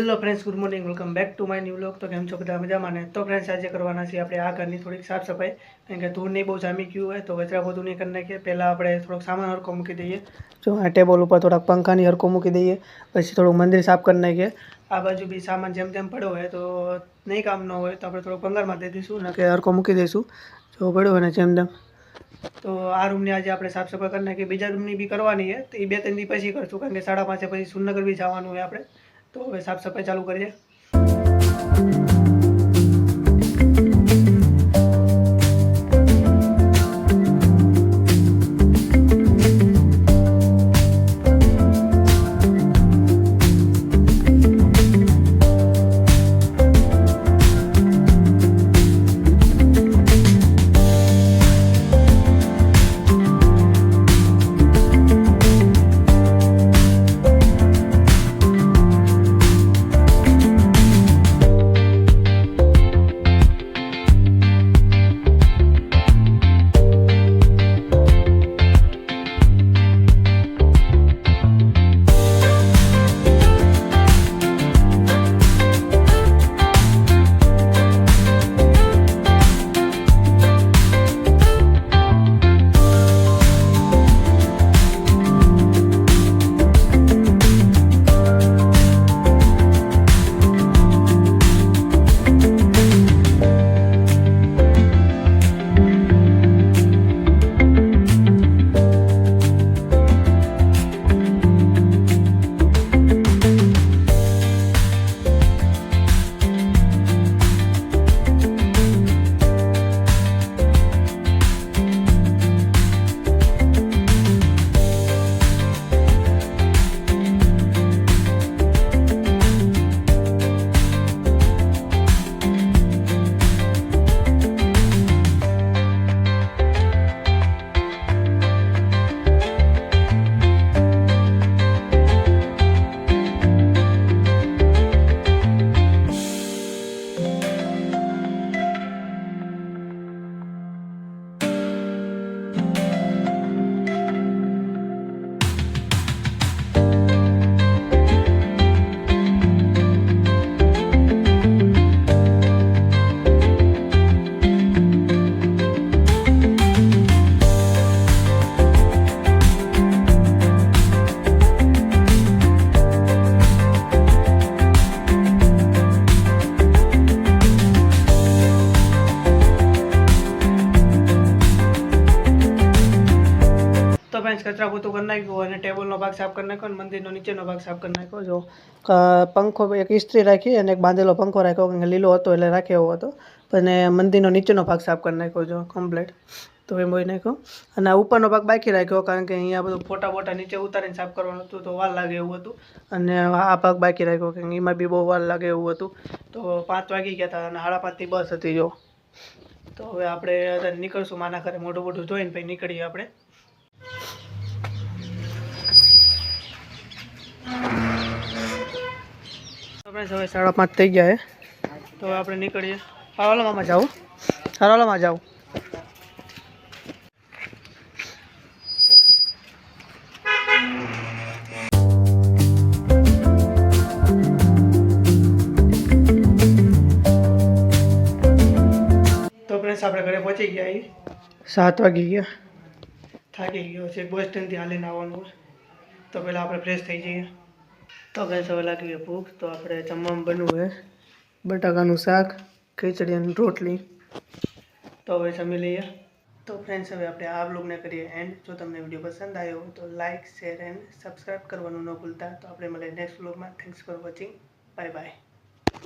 Hello friends, good morning, welcome back to my new vlog. તો કેમ છો બધા મજામાં ને? તો ફ્રેન્ડ્સ, આજે કરવાના છે આપણે આ ઘરની થોડીક સાફ સફાઈ, કારણ કે ધૂળ નહીં બહુ જામી ગયું હોય તો કચરા પોતું નહીં કરી નાખીએ। પહેલાં આપણે થોડોક સામાન હરખો મૂકી દઈએ, જો આ ટેબલ ઉપર થોડાક પંખાની હરખો મૂકી દઈએ, પછી થોડુંક મંદિર સાફ કરી નાખીએ। આ બાજુ બી સામાન જેમ તેમ પડ્યો હોય તો નહીં કામ ન હોય તો આપણે થોડોક ભંગારમાં દઈ દઈશું ને કે હરખો મૂકી દઈશું જો પડ્યો હોય ને જેમ તેમ। તો આ રૂમની આજે આપણે સાફ સફાઈ કરી નાખીએ। બીજા રૂમની બી કરવાની છે, તો એ 2-3 દી પછી કરશું, કારણ કે 5:30 પછી સુરનગર બી જવાનું હોય આપણે। તો હવે સાફ સફાઈ ચાલુ કરીએ। तो फ्रेंड्स, कचरा पोतुं कर नाख्यो अने टेबलनो भाग साफ कर नाख्यो अने मंदिरनो नीचेनो भाग साफ कर नाख्यो। जो पंखो एक इस्त्री राखी अने एक बांधेलो पंखो राख्यो, कारण के लीलो हतो એટલે રાખ્યો હતો, અને મંદિરનો નીચેનો ભાગ સાફ કરી નાખ્યો જો કમ્પ્લીટ। તો એમ હોય નાખ્યો અને ઉપરનો ભાગ બાકી રાખ્યો, કારણ કે અહીંયા બધું ફોટા બોટા નીચે ઉતારીને સાફ કરવાનું હતું તો વાર લાગે એવું હતું, અને આ ભાગ બાકી રાખ્યો કે એમાં બી બહુ વાર લાગે એવું હતું। તો 5 વાગી ગયા હતા અને 5:30 બસ હતી જો। તો હવે આપણે નીકળશું માના ઘરે, મોઢું મોઢું જોઈને પછી નીકળીએ આપણે। फ्रेंड्स, હવે 5:30 થઈ ગયા છે, તો આપણે નીકળીએ। હાલો મામા જાઓ, હાલો માં જાઓ। તો ફ્રેન્ડ્સ, આપણે ઘરે પહોંચી ગયા, 7 વાગી ગયા, થાકી ગયો છે, બસ સ્ટેન્ડથી હાલીને આવવાનું હોય, તો પહેલાં આપણે ફ્રેશ થઈ જઈએ। તો ફ્રેન્ડ્સ, હવે લાગી ગઈ ભૂખ, તો આપણે જમવામાં બનવું છે બટાકાનું શાક, ખીચડી અને રોટલી। તો હવે જમી લઈએ। તો ફ્રેન્ડ્સ, હવે આપણે આ વ્લોગને કરીએ એન્ડ। જો તમને વિડીયો પસંદ આવ્યો હોય તો લાઇક, શેર એન્ડ સબસ્ક્રાઈબ કરવાનું ન ભૂલતા। તો આપણે મળીએ નેક્સ્ટ વ્લોગમાં। Thanks for watching, bye bye.